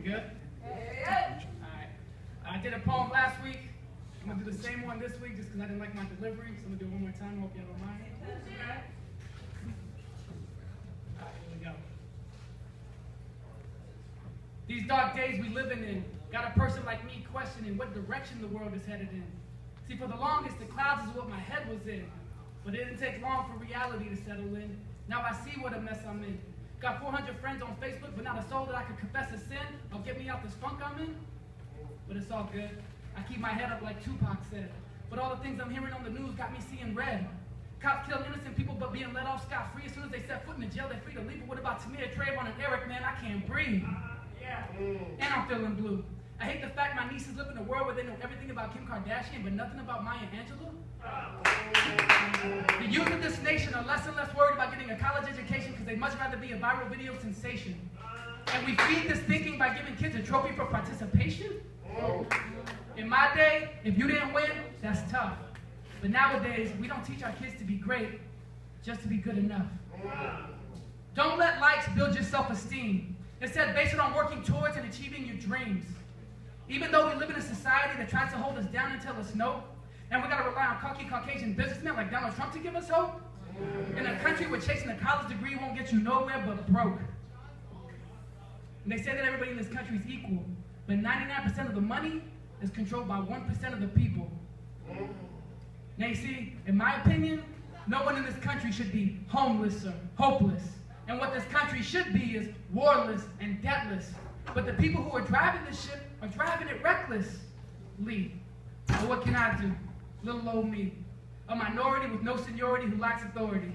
good? Alright. I did a poem last week. I'm going to do the same one this week just because I didn't like my delivery. So I'm going to do it one more time. Hope y'all don't mind. Alright, here we go. These dark days we living in got a person like me questioning what direction the world is headed in. See, for the longest, the clouds is what my head was in. But it didn't take long for reality to settle in. Now I see what a mess I'm in. Got 400 friends on Facebook, but not a soul that I could confess a sin or get me out this funk I'm in. But it's all good. I keep my head up like Tupac said. But all the things I'm hearing on the news got me seeing red. Cops killing innocent people but being let off scot-free. As soon as they set foot in the jail, they're free to leave. But what about Tamir, Trayvon, and Eric? Man, I can't breathe. And I'm feeling blue. I hate the fact my nieces live in a world where they know everything about Kim Kardashian but nothing about Maya Angelou. The youth of this nation are less and less worried about getting a college education because they'd much rather be a viral video sensation. And we feed this thinking by giving kids a trophy for participation? In my day, if you didn't win, that's tough. But nowadays, we don't teach our kids to be great, just to be good enough. Don't let likes build your self-esteem. Instead, base it on working towards and achieving your dreams. Even though we live in a society that tries to hold us down and tell us no, and we gotta rely on cocky Caucasian businessmen like Donald Trump to give us hope, in a country where chasing a college degree won't get you nowhere but broke. And they say that everybody in this country is equal, but 99% of the money is controlled by 1% of the people. Now you see, in my opinion, no one in this country should be homeless or hopeless. And what this country should be is warless and debtless. But the people who are driving this ship are driving it recklessly. So what can I do? Little old me. A minority with no seniority who lacks authority.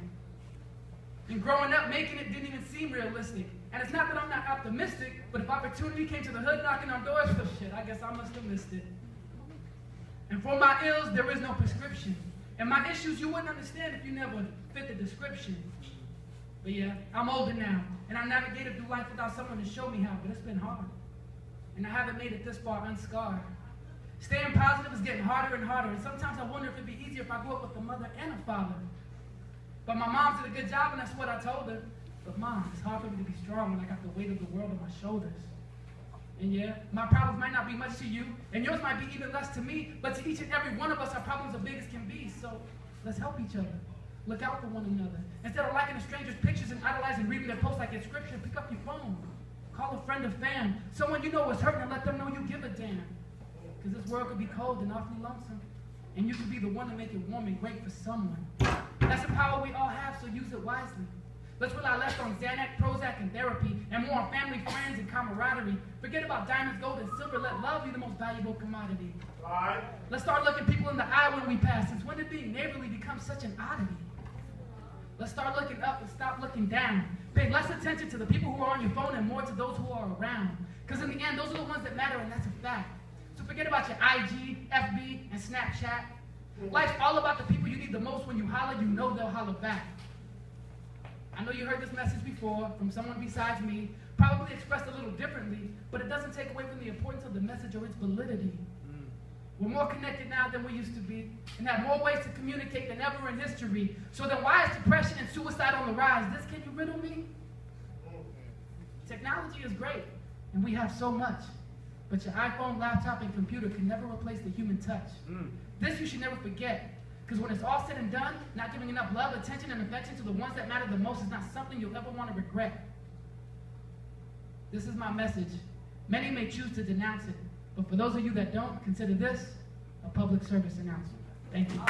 And growing up, making it didn't even seem realistic. And it's not that I'm not optimistic, but if opportunity came to the hood knocking on doors, oh shit, I guess I must have missed it. And for my ills, there is no prescription. And my issues you wouldn't understand if you never fit the description. But yeah, I'm older now, and I navigated through life without someone to show me how, but it's been hard. And I haven't made it this far unscarred. Staying positive is getting harder and harder, and sometimes I wonder if it'd be easier if I grew up with a mother and a father. But my mom did a good job, and that's what I told her. But Mom, it's hard for me to be strong when I got the weight of the world on my shoulders. And yeah, my problems might not be much to you, and yours might be even less to me, but to each and every one of us, our problems are big as can be. So let's help each other. Look out for one another. Instead of liking a stranger's pictures and idolizing reading their posts like it's scripture, pick up your phone. Call a friend or fan, someone you know is hurting, and let them know you give a damn. Because this world could be cold and awfully lonesome, and you could be the one to make it warm and great for someone. That's the power we all have, so use it wisely. Let's rely less on Xanax, Prozac, and therapy, and more on family, friends, and camaraderie. Forget about diamonds, gold, and silver. Let love be the most valuable commodity. Let's start looking people in the eye when we pass, since when did being neighborly become such an oddity? Let's start looking up and stop looking down. Pay less attention to the people who are on your phone and more to those who are around. Because in the end, those are the ones that matter, and that's a fact. So forget about your IG, FB, and Snapchat. Life's all about the people you need the most. When you holler, you know they'll holler back. I know you heard this message before from someone besides me, probably expressed a little differently, but it doesn't take away from the importance of the message or its validity. We're more connected now than we used to be, and have more ways to communicate than ever in history. So then why is depression and suicide on the rise? This, can you riddle me? Technology is great, and we have so much, but your iPhone, laptop, and computer can never replace the human touch. This you should never forget. Because when it's all said and done, not giving enough love, attention, and affection to the ones that matter the most is not something you'll ever want to regret. This is my message. Many may choose to denounce it, but for those of you that don't, consider this a public service announcement. Thank you.